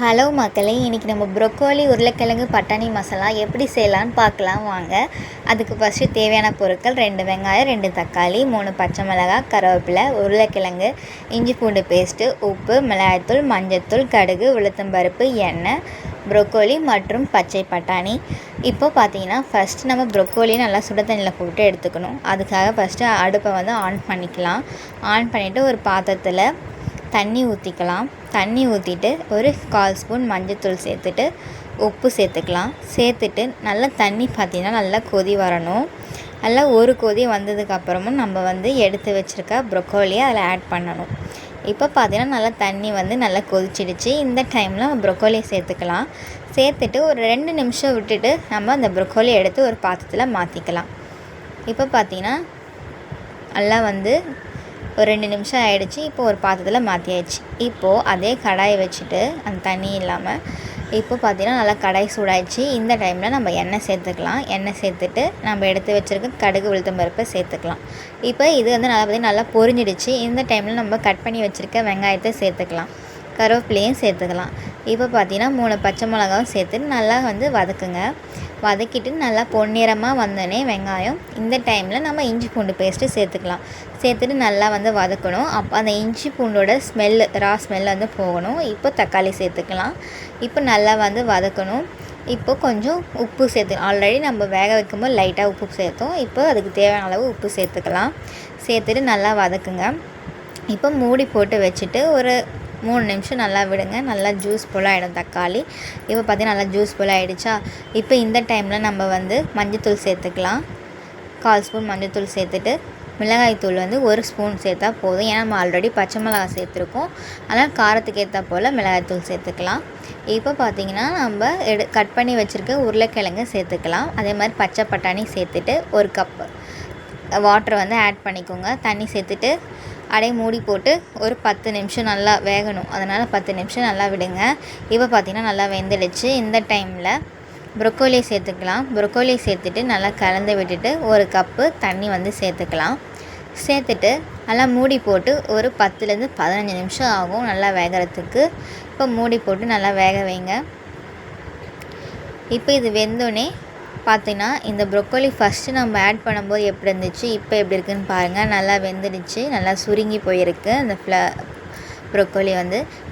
Hello மக்களே, இன்றைக்கி நம்ம ப்ரொக்கோலி உருளைக்கிழங்கு பட்டாணி மசாலா எப்படி செய்யலான்னு பார்க்கலாம் வாங்க. அதுக்கு ஃபஸ்ட்டு தேவையான பொருட்கள் 2 வெங்காயம், 2 தக்காளி, 3 பச்சை மிளகாய், கருவேப்பிலை, உருளைக்கிழங்கு, இஞ்சி பூண்டு பேஸ்ட்டு, உப்பு, மிளகாய்த்தூள், மஞ்சள்தூள், கடுகு, உளுத்தம்பருப்பு, எண்ணெய், ப்ரொக்கோலி மற்றும் பச்சை பட்டாணி. இப்போ பார்த்தீங்கன்னா ஃபஸ்ட்டு நம்ம ப்ரொக்கோலியை நல்லா சுட தண்ணியில் போட்டு எடுத்துக்கணும். அதுக்காக ஃபஸ்ட்டு அடுப்பை ஆன் பண்ணிக்கலாம். ஆன் பண்ணிவிட்டு ஒரு பாத்திரத்தில் தண்ணி ஊற்றிக்கலாம். தண்ணி ஊற்றிட்டு ஒரு 1/4 ஸ்பூன் மஞ்சள்தூள் சேர்த்துட்டு உப்பு சேர்த்துக்கலாம். சேர்த்துட்டு நல்லா தண்ணி பார்த்திங்கன்னா நல்லா கொதி வரணும். நல்லா ஒரு கொதி வந்ததுக்கப்புறமும் நம்ம எடுத்து வச்சுருக்க ப்ரொக்கோலியை அதில் ஆட் பண்ணணும். இப்போ பார்த்திங்கன்னா நல்லா தண்ணி நல்லா கொதிச்சிடுச்சு. இந்த டைமில் நம்ம ப்ரொக்கோலியை சேர்த்துக்கலாம். சேர்த்துட்டு ஒரு 2 நிமிஷம் விட்டுட்டு நம்ம அந்த ப்ரொக்கோலியை எடுத்து ஒரு பாத்திரத்தில் மாற்றிக்கலாம். இப்போ பார்த்திங்கன்னா நல்லா ஒரு 2 நிமிஷம் ஆகிடுச்சு. இப்போது ஒரு பாத்திரத்தில் மாற்றியாச்சு. இப்போது அதே கடாயை வச்சுட்டு அந்த தண்ணி இல்லாமல் இப்போ பார்த்திங்கன்னா நல்லா கடாய் சூடாயிடுச்சு. இந்த டைமில் நம்ம எண்ணெய் சேர்த்துக்கலாம். எண்ணெய் சேர்த்துட்டு நம்ம எடுத்து வச்சுருக்க கடுகு உளுத்தம்பருப்பை சேர்த்துக்கலாம். இப்போ இது நல்லா பொரிஞ்சிடுச்சு. இந்த டைமில் நம்ம கட் பண்ணி வச்சுருக்க வெங்காயத்தை சேர்த்துக்கலாம். கருவேப்பிலையும் சேர்த்துக்கலாம். இப்போ பார்த்திங்கன்னா 3 பச்சை மிளகாவும் சேர்த்துட்டு நல்லா வதக்குங்க. வதக்கிட்டு நல்லா பொன்னிறமாக வந்தோடனே வெங்காயம் இந்த டைமில் நம்ம இஞ்சி பூண்டு பேஸ்ட்டு சேர்த்துக்கலாம். சேர்த்துட்டு நல்லா வதக்கணும். அப்போ அந்த இஞ்சி பூண்டோட ரா ஸ்மெல் போகணும். இப்போ தக்காளி சேர்த்துக்கலாம். இப்போ நல்லா வதக்கணும். இப்போ கொஞ்சம் உப்பு சேர்த்து ஆல்ரெடி நம்ம வேக வைக்கும்போது லைட்டாக உப்பு சேர்த்தோம். இப்போ அதுக்கு தேவையான அளவு உப்பு சேர்த்துக்கலாம். சேர்த்துட்டு நல்லா வதக்குங்க. இப்போ மூடி போட்டு வச்சுட்டு ஒரு 3 நிமிஷம் நல்லா விடுங்க. நல்லா ஜூஸ் போல் ஆகிடும் தக்காளி. இப்போ பார்த்திங்கன்னா நல்லா ஜூஸ் போல் ஆகிடுச்சா. இப்போ இந்த டைமில் நம்ம மஞ்சள்தூள் சேர்த்துக்கலாம். 1/4 ஸ்பூன் மஞ்சள்தூள் சேர்த்துட்டு மிளகாய்த்தூள் 1 ஸ்பூன் சேர்த்தா போதும். ஏன்னா நம்ம ஆல்ரெடி பச்சை மிளகாய் சேர்த்துருக்கோம். அதனால் காரத்துக்கு ஏற்ற போல் மிளகாய்த்தூள் சேர்த்துக்கலாம். இப்போ பார்த்திங்கன்னா நம்ம கட் பண்ணி வச்சுருக்க உருளைக்கிழங்கு சேர்த்துக்கலாம். அதே மாதிரி பச்சை பட்டாணி சேர்த்துட்டு 1 கப் வாட்டர் ஆட் பண்ணிக்கோங்க. தண்ணி சேர்த்துட்டு அப்படியே மூடி போட்டு ஒரு 10 நிமிஷம் நல்லா வேகணும். அதனால் 10 நிமிஷம் நல்லா விடுங்க. இப்போ பார்த்திங்கன்னா நல்லா வெந்துடுச்சு. இந்த டைமில் ப்ரொக்கோலியை சேர்த்துக்கலாம். ப்ரொக்கோலியை சேர்த்துட்டு நல்லா கலந்து விட்டுட்டு 1 கப்பு தண்ணி சேர்த்துக்கலாம். சேர்த்துட்டு நல்லா மூடி போட்டு ஒரு 10லேருந்து 15 நிமிஷம் ஆகும் நல்லா வேகிறதுக்கு. இப்போ மூடி போட்டு நல்லா வேக வைங்க. இப்போ இது வெந்தோடனே பார்த்திங்கன்னா இந்த ப்ரொக்கோலி ஃபஸ்ட்டு நம்ம ஆட் பண்ணும்போது எப்படி இருந்துச்சு, இப்போ எப்படி இருக்குதுன்னு பாருங்கள். நல்லா வெந்துடுச்சு. நல்லா சுருங்கி போயிருக்கு அந்த ப்ரொக்கோலி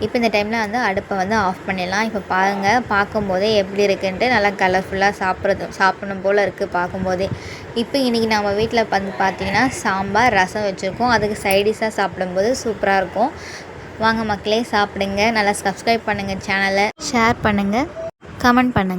இப்போ இந்த டைமில் அடுப்பை ஆஃப் பண்ணிடலாம். இப்போ பாருங்கள், பார்க்கும்போதே எப்படி இருக்குன்ட்டு நல்லா கலர்ஃபுல்லாக சாப்பிடணும் போல் இருக்குது பார்க்கும்போதே. இப்போ இன்றைக்கி நம்ம வீட்டில் பார்த்திங்கன்னா சாம்பார், ரசம் வச்சுருக்கோம். அதுக்கு சைடிஷாக சாப்பிடும்போது சூப்பராக இருக்கும். வாங்க மக்களே சாப்பிடுங்க. நல்லா சப்ஸ்கிரைப் பண்ணுங்கள், சேனலை ஷேர் பண்ணுங்கள், கமெண்ட் பண்ணுங்கள்.